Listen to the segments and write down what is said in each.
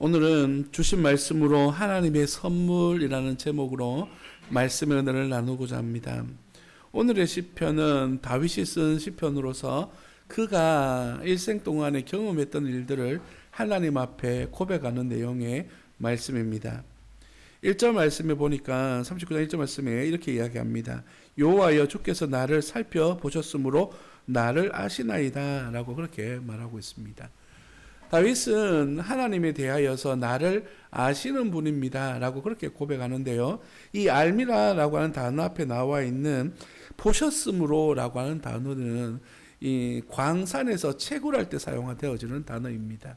오늘은 주신 말씀으로 하나님의 선물이라는 제목으로 말씀의 은혜를 나누고자 합니다. 오늘의 시편은 다윗이 쓴 시편으로서 그가 일생 동안에 경험했던 일들을 하나님 앞에 고백하는 내용의 말씀입니다. 1절 말씀에 보니까 39장 1절 말씀에 이렇게 이야기합니다. 여호와여 주께서 나를 살펴보셨으므로 나를 아시나이다 라고 그렇게 말하고 있습니다. 다윗은 하나님에 대하여서 나를 아시는 분입니다 라고 그렇게 고백하는데요. 이 알미라 라고 하는 단어 앞에 나와 있는 보셨으므로 라고 하는 단어는 이 광산에서 채굴할 때 사용되어지는 단어입니다.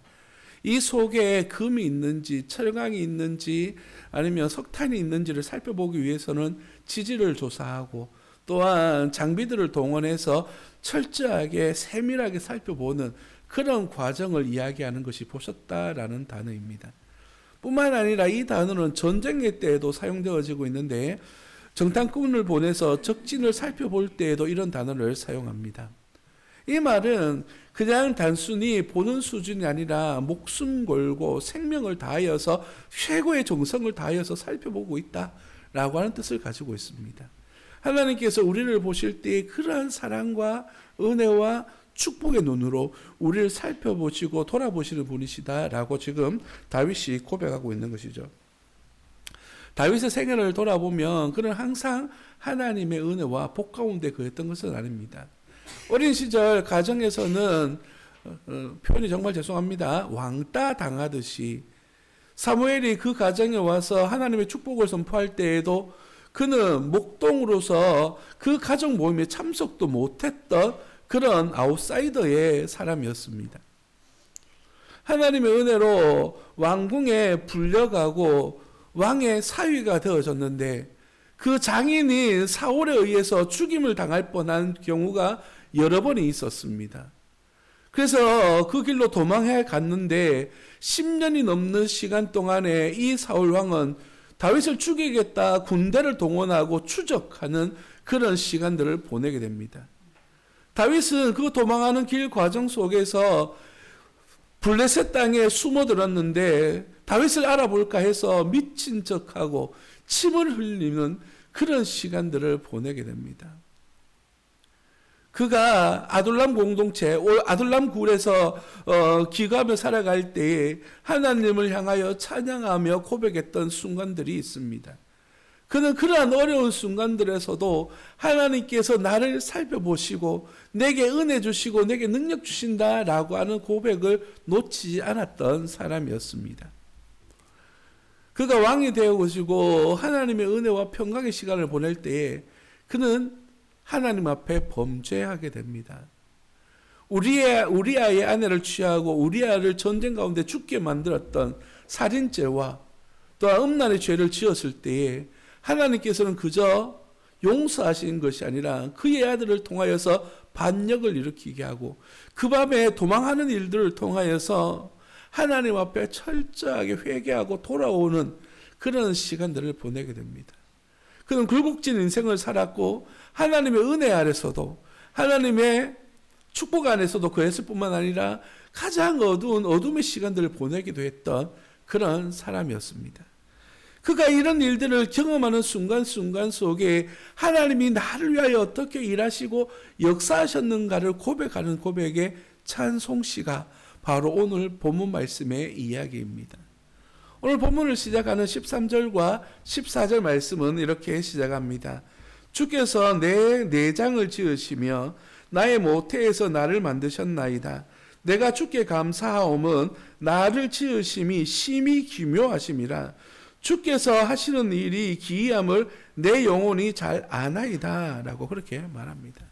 이 속에 금이 있는지 철강이 있는지 아니면 석탄이 있는지를 살펴보기 위해서는 지질을 조사하고 또한 장비들을 동원해서 철저하게 세밀하게 살펴보는 그런 과정을 이야기하는 것이 보셨다라는 단어입니다. 뿐만 아니라 이 단어는 전쟁의 때에도 사용되어지고 있는데 정탐꾼을 보내서 적진을 살펴볼 때에도 이런 단어를 사용합니다. 이 말은 그냥 단순히 보는 수준이 아니라 목숨 걸고 생명을 다하여서 최고의 정성을 다하여서 살펴보고 있다라고 하는 뜻을 가지고 있습니다. 하나님께서 우리를 보실 때 그러한 사랑과 은혜와 축복의 눈으로 우리를 살펴보시고 돌아보시는 분이시다라고 지금 다윗이 고백하고 있는 것이죠. 다윗의 생애를 돌아보면 그는 항상 하나님의 은혜와 복 가운데 거했던 것은 아닙니다. 어린 시절 가정에서는 표현이 정말 죄송합니다. 왕따 당하듯이 사무엘이 그 가정에 와서 하나님의 축복을 선포할 때에도 그는 목동으로서 그 가족 모임에 참석도 못했던 그런 아웃사이더의 사람이었습니다. 하나님의 은혜로 왕궁에 불려가고 왕의 사위가 되어졌는데 그 장인인 사울에 의해서 죽임을 당할 뻔한 경우가 여러 번이 있었습니다. 그래서 그 길로 도망해 갔는데 10년이 넘는 시간 동안에 이 사울 왕은 다윗을 죽이겠다 군대를 동원하고 추적하는 그런 시간들을 보내게 됩니다. 다윗은 그 도망하는 길 과정 속에서 블레셋 땅에 숨어들었는데 다윗을 알아볼까 해서 미친 척하고 침을 흘리는 그런 시간들을 보내게 됩니다. 그가 아둘람 공동체, 아둘람 굴에서 기거하며 살아갈 때에 하나님을 향하여 찬양하며 고백했던 순간들이 있습니다. 그는 그러한 어려운 순간들에서도 하나님께서 나를 살펴보시고 내게 은혜 주시고 내게 능력 주신다라고 하는 고백을 놓치지 않았던 사람이었습니다. 그가 왕이 되어지고 하나님의 은혜와 평강의 시간을 보낼 때에 그는 하나님 앞에 범죄하게 됩니다. 우리아의 아내를 취하고 우리아를 전쟁 가운데 죽게 만들었던 살인죄와 또한 음란의 죄를 지었을 때에 하나님께서는 그저 용서하신 것이 아니라 그의 아들을 통하여서 반역을 일으키게 하고 그 밤에 도망하는 일들을 통하여서 하나님 앞에 철저하게 회개하고 돌아오는 그런 시간들을 보내게 됩니다. 그는 굴곡진 인생을 살았고 하나님의 은혜 아래서도 하나님의 축복 안에서도 그랬을 뿐만 아니라 가장 어두운 어둠의 시간들을 보내기도 했던 그런 사람이었습니다. 그가 이런 일들을 경험하는 순간순간 속에 하나님이 나를 위하여 어떻게 일하시고 역사하셨는가를 고백하는 고백의 찬송시가 바로 오늘 본문 말씀의 이야기입니다. 오늘 본문을 시작하는 13절과 14절 말씀은 이렇게 시작합니다. 주께서 내 내장을 지으시며 나의 모태에서 나를 만드셨나이다. 내가 주께 감사하옴은 나를 지으심이 심히 기묘하심이라. 주께서 하시는 일이 기이함을 내 영혼이 잘 아나이다 라고 그렇게 말합니다.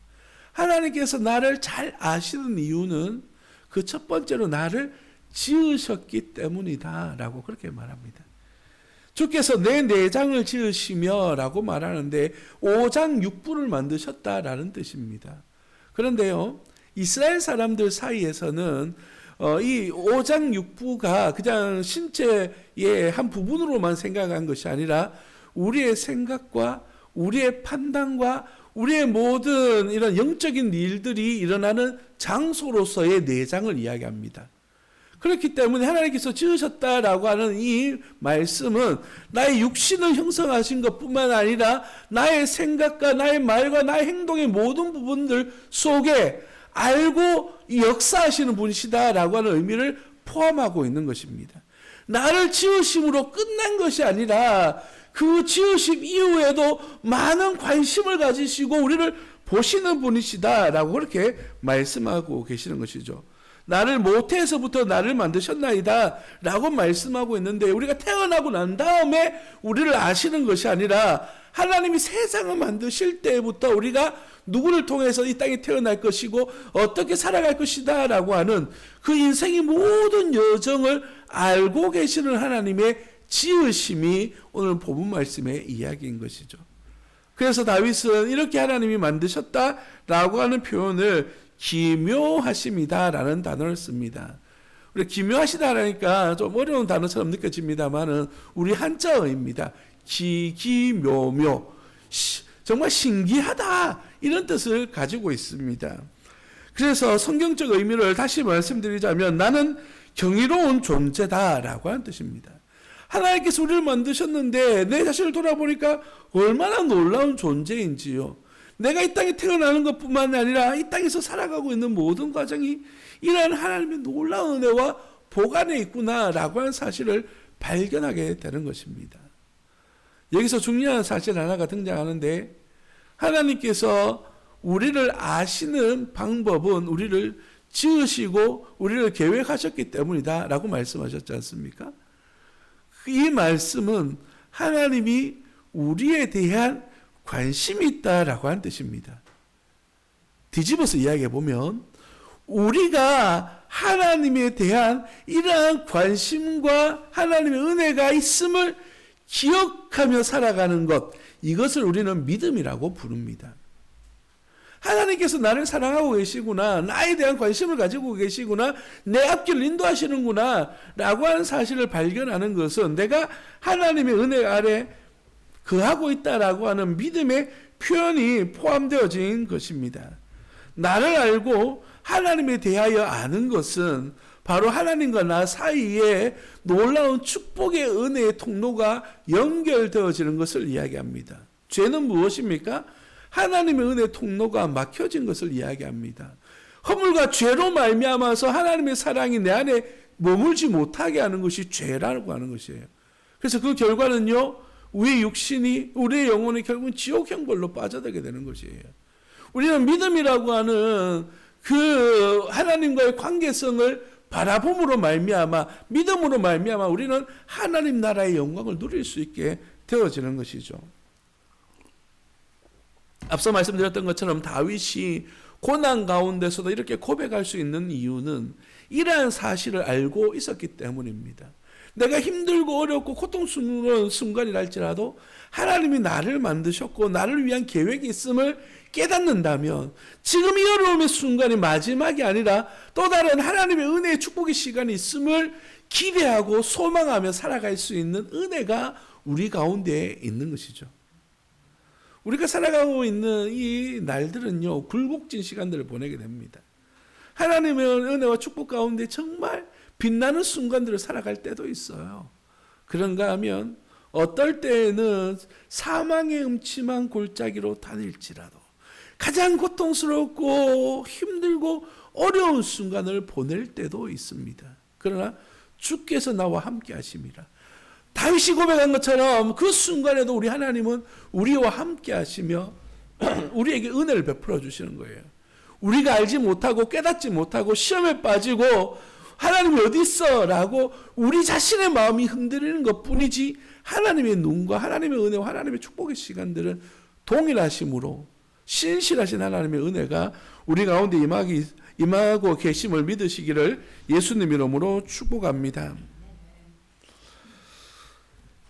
하나님께서 나를 잘 아시는 이유는 그 첫 번째로 나를 지으셨기 때문이다 라고 그렇게 말합니다. 주께서 내 내장을 지으시며 라고 말하는데 오장육부를 만드셨다라는 뜻입니다. 그런데요, 이스라엘 사람들 사이에서는 이 오장육부가 그냥 신체의 한 부분으로만 생각한 것이 아니라 우리의 생각과 우리의 판단과 우리의 모든 이런 영적인 일들이 일어나는 장소로서의 내장을 이야기합니다. 그렇기 때문에 하나님께서 지으셨다라고 하는 이 말씀은 나의 육신을 형성하신 것뿐만 아니라 나의 생각과 나의 말과 나의 행동의 모든 부분들 속에 알고 역사하시는 분이시다라고 하는 의미를 포함하고 있는 것입니다. 나를 지으심으로 끝난 것이 아니라 그 지으심 이후에도 많은 관심을 가지시고 우리를 보시는 분이시다라고 그렇게 말씀하고 계시는 것이죠. 나를 모태에서부터 나를 만드셨나이다 라고 말씀하고 있는데, 우리가 태어나고 난 다음에 우리를 아시는 것이 아니라 하나님이 세상을 만드실 때부터 우리가 누구를 통해서 이 땅에 태어날 것이고 어떻게 살아갈 것이다 라고 하는 그 인생의 모든 여정을 알고 계시는 하나님의 지으심이 오늘 본문 말씀의 이야기인 것이죠. 그래서 다윗은 이렇게 하나님이 만드셨다라고 하는 표현을 기묘하심이다라는 단어를 씁니다. 우리 기묘하시다라니까 좀 어려운 단어처럼 느껴집니다만은 우리 한자어입니다. 기묘묘, 정말 신기하다 이런 뜻을 가지고 있습니다. 그래서 성경적 의미를 다시 말씀드리자면 나는 경이로운 존재다라고 하는 뜻입니다. 하나님께서 우리를 만드셨는데 내 자신을 돌아보니까 얼마나 놀라운 존재인지요. 내가 이 땅에 태어나는 것뿐만 아니라 이 땅에서 살아가고 있는 모든 과정이 이러한 하나님의 놀라운 은혜와 보관에 있구나라고 하는 사실을 발견하게 되는 것입니다. 여기서 중요한 사실 하나가 등장하는데, 하나님께서 우리를 아시는 방법은 우리를 지으시고 우리를 계획하셨기 때문이다 라고 말씀하셨지 않습니까? 이 말씀은 하나님이 우리에 대한 관심이 있다라고 하는 뜻입니다. 뒤집어서 이야기해보면 우리가 하나님에 대한 이러한 관심과 하나님의 은혜가 있음을 기억하며 살아가는 것, 이것을 우리는 믿음이라고 부릅니다. 하나님께서 나를 사랑하고 계시구나, 나에 대한 관심을 가지고 계시구나, 내 앞길을 인도하시는구나 라고 하는 사실을 발견하는 것은 내가 하나님의 은혜 아래 거하고 있다라고 하는 믿음의 표현이 포함되어진 것입니다. 나를 알고 하나님에 대하여 아는 것은 바로 하나님과 나 사이에 놀라운 축복의 은혜의 통로가 연결되어지는 것을 이야기합니다. 죄는 무엇입니까? 하나님의 은혜의 통로가 막혀진 것을 이야기합니다. 허물과 죄로 말미암아서 하나님의 사랑이 내 안에 머물지 못하게 하는 것이 죄라고 하는 것이에요. 그래서 그 결과는요, 우리의 육신이, 우리의 영혼이 결국은 지옥 형벌로 빠져들게 되는 것이에요. 우리는 믿음이라고 하는 그 하나님과의 관계성을 바라봄으로 말미암아, 믿음으로 말미암아 우리는 하나님 나라의 영광을 누릴 수 있게 되어지는 것이죠. 앞서 말씀드렸던 것처럼 다윗이 고난 가운데서도 이렇게 고백할 수 있는 이유는 이러한 사실을 알고 있었기 때문입니다. 내가 힘들고 어렵고 고통스러운 순간이랄지라도 하나님이 나를 만드셨고 나를 위한 계획이 있음을 깨닫는다면 지금 이 어려움의 순간이 마지막이 아니라 또 다른 하나님의 은혜의 축복의 시간이 있음을 기대하고 소망하며 살아갈 수 있는 은혜가 우리 가운데 있는 것이죠. 우리가 살아가고 있는 이 날들은요, 굴곡진 시간들을 보내게 됩니다. 하나님의 은혜와 축복 가운데 정말 빛나는 순간들을 살아갈 때도 있어요. 그런가 하면 어떨 때에는 사망의 음침한 골짜기로 다닐지라도 가장 고통스럽고 힘들고 어려운 순간을 보낼 때도 있습니다. 그러나 주께서 나와 함께 하심이라. 다윗이 고백한 것처럼 그 순간에도 우리 하나님은 우리와 함께 하시며 우리에게 은혜를 베풀어 주시는 거예요. 우리가 알지 못하고 깨닫지 못하고 시험에 빠지고 하나님이 어디 있어? 라고 우리 자신의 마음이 흔들리는 것뿐이지 하나님의 눈과 하나님의 은혜와 하나님의 축복의 시간들은 동일하심으로 신실하신 하나님의 은혜가 우리 가운데 임하고 계심을 믿으시기를 예수님 이름으로 축복합니다.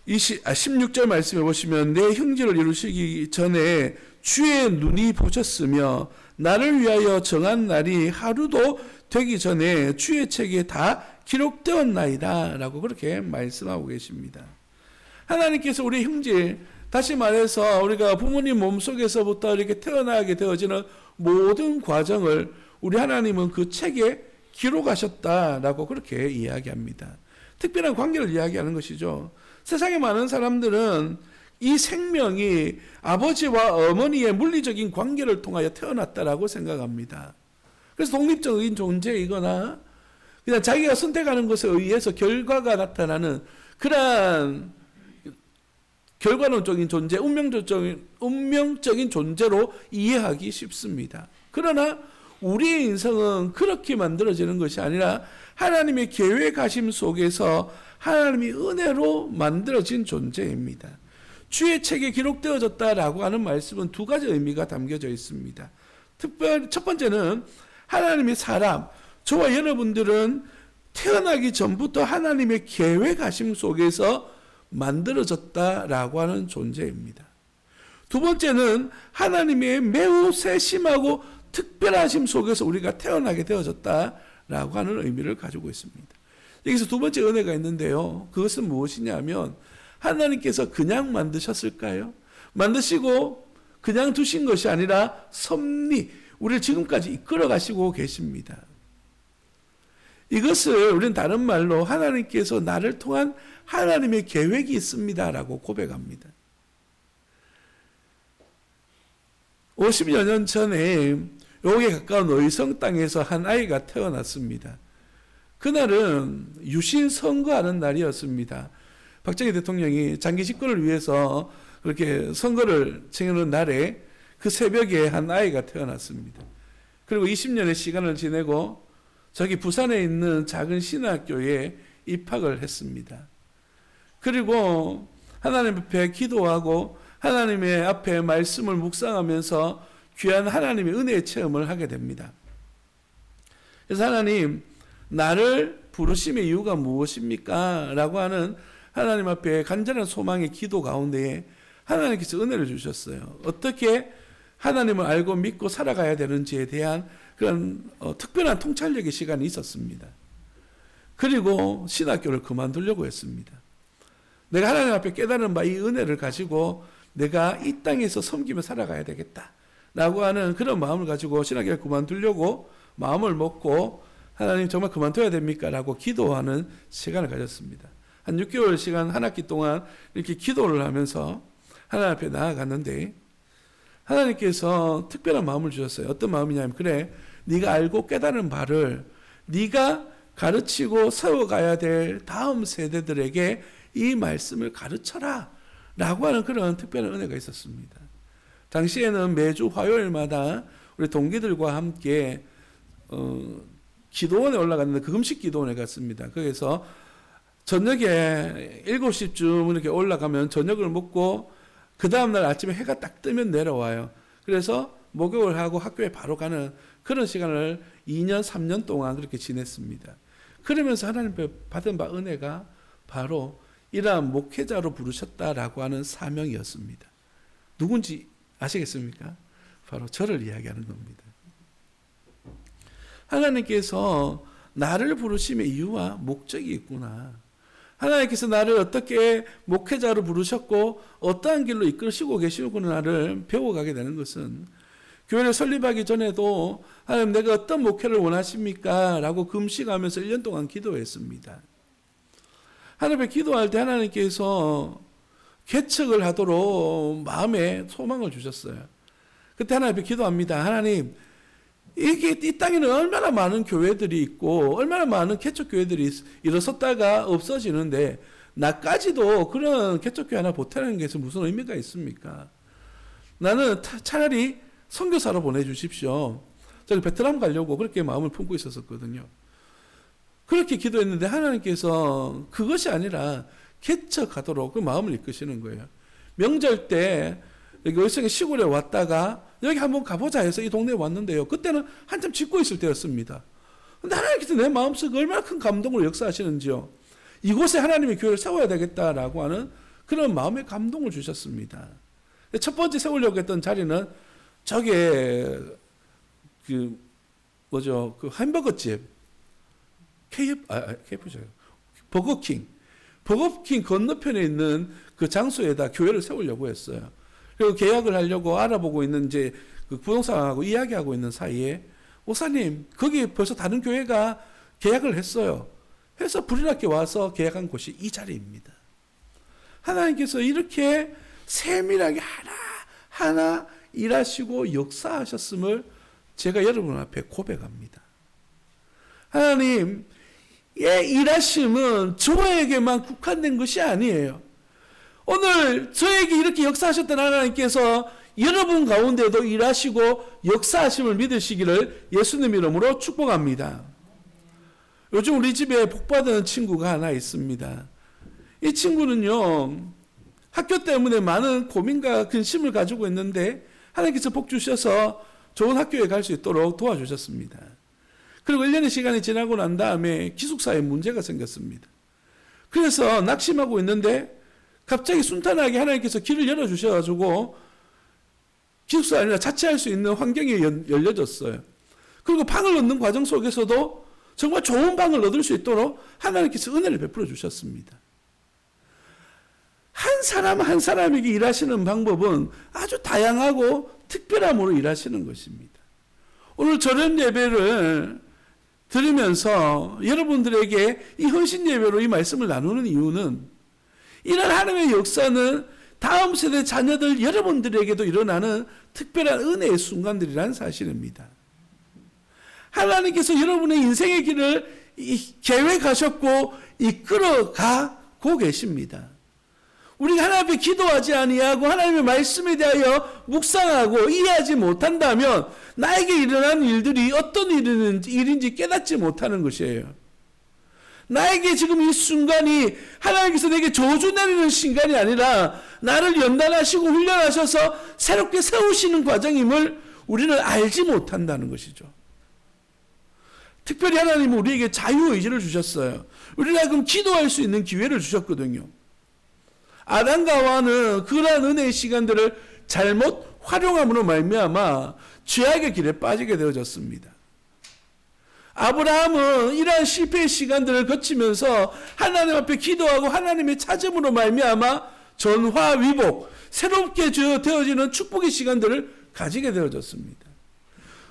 16절 말씀해 보시면 내 형제를 이루시기 전에 주의 눈이 보셨으며 나를 위하여 정한 날이 하루도 되기 전에 주의 책에 다 기록되었나이다 라고 그렇게 말씀하고 계십니다. 하나님께서 우리 형제, 다시 말해서 우리가 부모님 몸속에서부터 이렇게 태어나게 되어지는 모든 과정을 우리 하나님은 그 책에 기록하셨다라고 그렇게 이야기합니다. 특별한 관계를 이야기하는 것이죠. 세상에 많은 사람들은 이 생명이 아버지와 어머니의 물리적인 관계를 통하여 태어났다라고 생각합니다. 그래서 독립적인 존재이거나 그냥 자기가 선택하는 것에 의해서 결과가 나타나는 그러한 결과론적인 존재, 운명적인 존재로 이해하기 쉽습니다. 그러나 우리의 인생은 그렇게 만들어지는 것이 아니라 하나님의 계획하심 속에서 하나님이 은혜로 만들어진 존재입니다. 주의 책에 기록되어졌다라고 하는 말씀은 두 가지 의미가 담겨져 있습니다. 특별히 첫 번째는 하나님의 사람, 저와 여러분들은 태어나기 전부터 하나님의 계획하심 속에서 만들어졌다라고 하는 존재입니다. 두 번째는 하나님의 매우 세심하고 특별하심 속에서 우리가 태어나게 되어졌다라고 하는 의미를 가지고 있습니다. 여기서 두 번째 은혜가 있는데요. 그것은 무엇이냐면 하나님께서 그냥 만드셨을까요? 만드시고 그냥 두신 것이 아니라 섭리, 우리를 지금까지 이끌어 가시고 계십니다. 이것을 우리는 다른 말로 하나님께서 나를 통한 하나님의 계획이 있습니다라고 고백합니다. 50여 년 전에 여기에 가까운 의성 땅에서 한 아이가 태어났습니다. 그날은 유신 선거하는 날이었습니다. 박정희 대통령이 장기 집권을 위해서 그렇게 선거를 챙겨놓은 날에 그 새벽에 한 아이가 태어났습니다. 그리고 20년의 시간을 지내고 저기 부산에 있는 작은 신학교에 입학을 했습니다. 그리고 하나님 앞에 기도하고 하나님의 앞에 말씀을 묵상하면서 귀한 하나님의 은혜의 체험을 하게 됩니다. 그래서 하나님, 나를 부르심의 이유가 무엇입니까? 라고 하는 하나님 앞에 간절한 소망의 기도 가운데에 하나님께서 은혜를 주셨어요. 어떻게 하나님을 알고 믿고 살아가야 되는지에 대한 그런 특별한 통찰력의 시간이 있었습니다. 그리고 신학교를 그만두려고 했습니다. 내가 하나님 앞에 깨달은 바 이 은혜를 가지고 내가 이 땅에서 섬기며 살아가야 되겠다라고 하는 그런 마음을 가지고 신학교를 그만두려고 마음을 먹고 하나님 정말 그만둬야 됩니까? 라고 기도하는 시간을 가졌습니다. 한 6개월 시간 한 학기 동안 이렇게 기도를 하면서 하나님 앞에 나아갔는데 하나님께서 특별한 마음을 주셨어요. 어떤 마음이냐면 그래, 네가 알고 깨달은 바를 네가 가르치고 세워가야 될 다음 세대들에게 이 말씀을 가르쳐라 라고 하는 그런 특별한 은혜가 있었습니다. 당시에는 매주 화요일마다 우리 동기들과 함께 기도원에 올라갔는데 그 금식 기도원에 갔습니다. 거기서 저녁에 7시쯤 이렇게 올라가면 저녁을 먹고 그 다음날 아침에 해가 딱 뜨면 내려와요. 그래서 목욕을 하고 학교에 바로 가는 그런 시간을 2년, 3년 동안 그렇게 지냈습니다. 그러면서 하나님 받은 바 은혜가 바로 이러한 목회자로 부르셨다라고 하는 사명이었습니다. 누군지 아시겠습니까? 바로 저를 이야기하는 겁니다. 하나님께서 나를 부르심의 이유와 목적이 있구나. 하나님께서 나를 어떻게 목회자로 부르셨고 어떠한 길로 이끌으시고 계시구나를 배워가게 되는 것은 교회를 설립하기 전에도 하나님 내가 어떤 목회를 원하십니까? 라고 금식하면서 1년 동안 기도했습니다. 하나님께 기도할 때 하나님께서 개척을 하도록 마음에 소망을 주셨어요. 그때 하나님 앞에 기도합니다. 하나님, 이 땅에는 얼마나 많은 교회들이 있고 얼마나 많은 개척교회들이 일어섰다가 없어지는데 나까지도 그런 개척교회 하나 보태는 게 무슨 의미가 있습니까? 나는 차라리 선교사로 보내주십시오. 저는 베트남 가려고 그렇게 마음을 품고 있었거든요. 그렇게 기도했는데 하나님께서 그것이 아니라 개척하도록 그 마음을 이끄시는 거예요. 명절 때 여기 의성의 시골에 왔다가 여기 한번 가보자 해서 이 동네에 왔는데요. 그때는 한참 짓고 있을 때였습니다. 근데 하나님께서 내 마음속에 얼마나 큰 감동으로 역사하시는지요. 이곳에 하나님의 교회를 세워야 되겠다라고 하는 그런 마음의 감동을 주셨습니다. 첫 번째 세우려고 했던 자리는 저게 그 햄버거집 KF죠. 버거킹 건너편에 있는 그 장소에다 교회를 세우려고 했어요. 그리고 계약을 하려고 알아보고 있는 이제 그 부동산하고 이야기하고 있는 사이에 목사님, 거기 벌써 다른 교회가 계약을 했어요. 해서 불이나게 와서 계약한 곳이 이 자리입니다. 하나님께서 이렇게 세밀하게 하나하나 일하시고 역사하셨음을 제가 여러분 앞에 고백합니다. 하나님의 일하심은 저에게만 국한된 것이 아니에요. 오늘 저에게 이렇게 역사하셨던 하나님께서 여러분 가운데도 일하시고 역사하심을 믿으시기를 예수님 이름으로 축복합니다. 요즘 우리 집에 복받은 친구가 하나 있습니다. 이 친구는요, 학교 때문에 많은 고민과 근심을 가지고 있는데 하나님께서 복 주셔서 좋은 학교에 갈 수 있도록 도와주셨습니다. 그리고 1년의 시간이 지나고 난 다음에 기숙사에 문제가 생겼습니다. 그래서 낙심하고 있는데 갑자기 순탄하게 하나님께서 길을 열어주셔가지고 기숙사 아니라 자취할 수 있는 환경이 열려졌어요. 그리고 방을 얻는 과정 속에서도 정말 좋은 방을 얻을 수 있도록 하나님께서 은혜를 베풀어 주셨습니다. 한 사람 한 사람에게 일하시는 방법은 아주 다양하고 특별함으로 일하시는 것입니다. 오늘 저녁 예배를 드리면서 여러분들에게 이 헌신 예배로 이 말씀을 나누는 이유는 이런 하나님의 역사는 다음 세대 자녀들 여러분들에게도 일어나는 특별한 은혜의 순간들이라는 사실입니다. 하나님께서 여러분의 인생의 길을 계획하셨고 이끌어가고 계십니다. 우리가 하나님 앞에 기도하지 아니하고 하나님의 말씀에 대하여 묵상하고 이해하지 못한다면 나에게 일어난 일들이 어떤 일인지 깨닫지 못하는 것이에요. 나에게 지금 이 순간이 하나님께서 내게 저주 내리는 순간이 아니라 나를 연단하시고 훈련하셔서 새롭게 세우시는 과정임을 우리는 알지 못한다는 것이죠. 특별히 하나님은 우리에게 자유의지를 주셨어요. 우리가 그럼 기도할 수 있는 기회를 주셨거든요. 아담과 하와는 그러한 은혜의 시간들을 잘못 활용함으로 말미암아 죄악의 길에 빠지게 되어졌습니다. 아브라함은 이러한 실패의 시간들을 거치면서 하나님 앞에 기도하고 하나님의 찾음으로 말미암아 전화위복, 새롭게 되어지는 축복의 시간들을 가지게 되어졌습니다.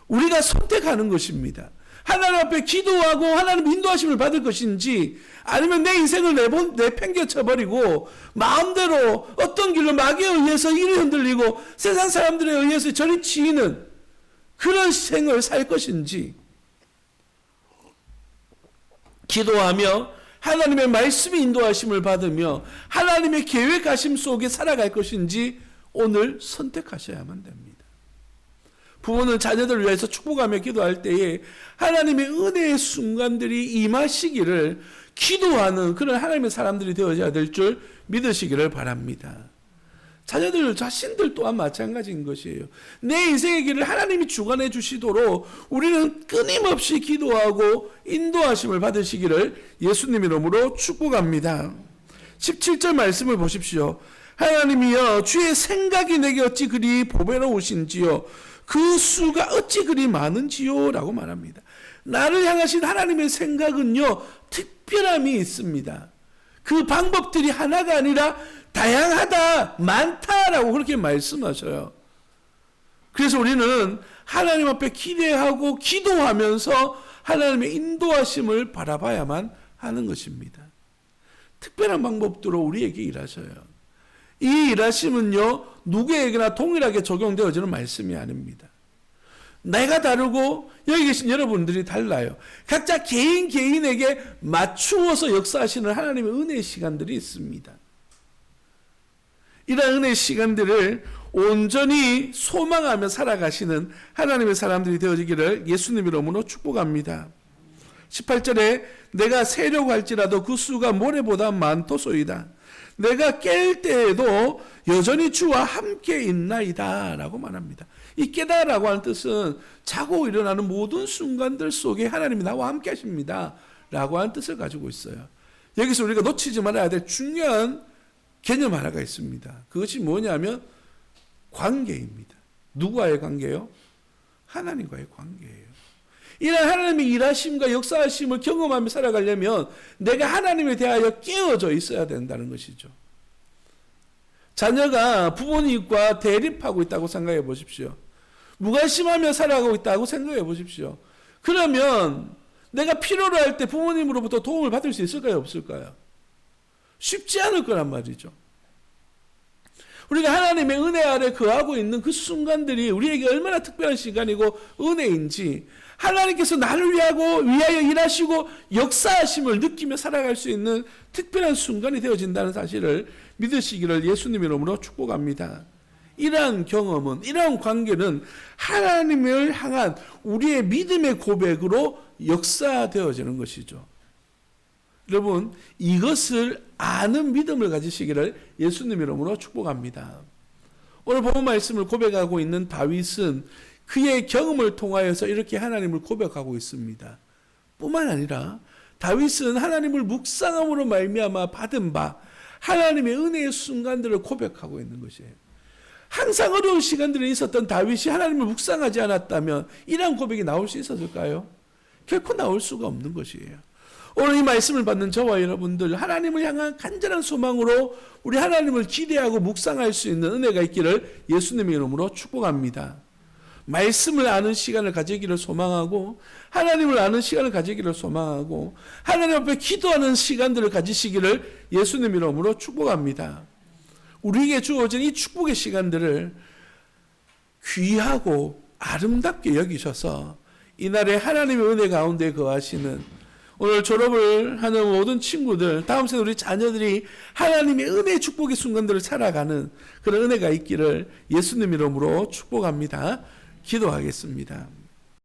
우리가 선택하는 것입니다. 하나님 앞에 기도하고 하나님 인도하심을 받을 것인지 아니면 내 인생을 내팽개쳐버리고 마음대로 어떤 길로 마귀에 의해서 이리 흔들리고 세상 사람들에 의해서 저리 치이는 그런 생을 살 것인지 기도하며 하나님의 말씀이 인도하심을 받으며 하나님의 계획하심 속에 살아갈 것인지 오늘 선택하셔야만 됩니다. 부모는 자녀들을 위해서 축복하며 기도할 때에 하나님의 은혜의 순간들이 임하시기를 기도하는 그런 하나님의 사람들이 되어야 될 줄 믿으시기를 바랍니다. 자녀들 자신들 또한 마찬가지인 것이에요. 내 인생의 길을 하나님이 주관해 주시도록 우리는 끊임없이 기도하고 인도하심을 받으시기를 예수님 이름으로 축복합니다. 17절 말씀을 보십시오. 하나님이여 주의 생각이 내게 어찌 그리 보배로우신지요 그 수가 어찌 그리 많은지요 라고 말합니다. 나를 향하신 하나님의 생각은요 특별함이 있습니다. 그 방법들이 하나가 아니라 다양하다, 많다라고 그렇게 말씀하셔요. 그래서 우리는 하나님 앞에 기대하고 기도하면서 하나님의 인도하심을 바라봐야만 하는 것입니다. 특별한 방법으로 우리에게 일하셔요. 이 일하심은요 누구에게나 동일하게 적용되어지는 말씀이 아닙니다. 내가 다르고 여기 계신 여러분들이 달라요. 각자 개인에게 맞추어서 역사하시는 하나님의 은혜의 시간들이 있습니다. 이러한 은혜의 시간들을 온전히 소망하며 살아가시는 하나님의 사람들이 되어지기를 예수님 이름으로 축복합니다. 18절에 내가 세려고 할지라도 그 수가 모래보다 많도소이다. 내가 깰 때에도 여전히 주와 함께 있나이다 라고 말합니다. 이 깨다라고 하는 뜻은 자고 일어나는 모든 순간들 속에 하나님이 나와 함께 하십니다 라고 하는 뜻을 가지고 있어요. 여기서 우리가 놓치지 말아야 될 중요한 개념 하나가 있습니다. 그것이 뭐냐면 관계입니다. 누구와의 관계요? 하나님과의 관계예요. 이런 하나님의 일하심과 역사하심을 경험하며 살아가려면 내가 하나님에 대하여 깨어져 있어야 된다는 것이죠. 자녀가 부모님과 대립하고 있다고 생각해 보십시오. 무관심하며 살아가고 있다고 생각해 보십시오. 그러면 내가 필요로 할 때 부모님으로부터 도움을 받을 수 있을까요? 없을까요? 쉽지 않을 거란 말이죠. 우리가 하나님의 은혜 아래 거하고 있는 그 순간들이 우리에게 얼마나 특별한 시간이고 은혜인지, 하나님께서 나를 위하여 일하시고 역사하심을 느끼며 살아갈 수 있는 특별한 순간이 되어진다는 사실을 믿으시기를 예수님 이름으로 축복합니다. 이러한 경험은, 이러한 관계는 하나님을 향한 우리의 믿음의 고백으로 역사되어지는 것이죠. 여러분, 이것을 아는 믿음을 가지시기를 예수님 이름으로 축복합니다. 오늘 본문 말씀을 고백하고 있는 다윗은 그의 경험을 통하여서 이렇게 하나님을 고백하고 있습니다. 뿐만 아니라 다윗은 하나님을 묵상함으로 말미암아 받은 바 하나님의 은혜의 순간들을 고백하고 있는 것이에요. 항상 어려운 시간들이 있었던 다윗이 하나님을 묵상하지 않았다면 이러한 고백이 나올 수 있었을까요? 결코 나올 수가 없는 것이에요. 오늘 이 말씀을 받는 저와 여러분들, 하나님을 향한 간절한 소망으로 우리 하나님을 기대하고 묵상할 수 있는 은혜가 있기를 예수님의 이름으로 축복합니다. 말씀을 아는 시간을 가지기를 소망하고, 하나님을 아는 시간을 가지기를 소망하고, 하나님 앞에 기도하는 시간들을 가지시기를 예수님 이름으로 축복합니다. 우리에게 주어진 이 축복의 시간들을 귀하고 아름답게 여기셔서 이날에 하나님의 은혜 가운데 거하시는, 오늘 졸업을 하는 모든 친구들, 다음 생에 우리 자녀들이 하나님의 은혜의 축복의 순간들을 살아가는 그런 은혜가 있기를 예수님 이름으로 축복합니다. 기도하겠습니다.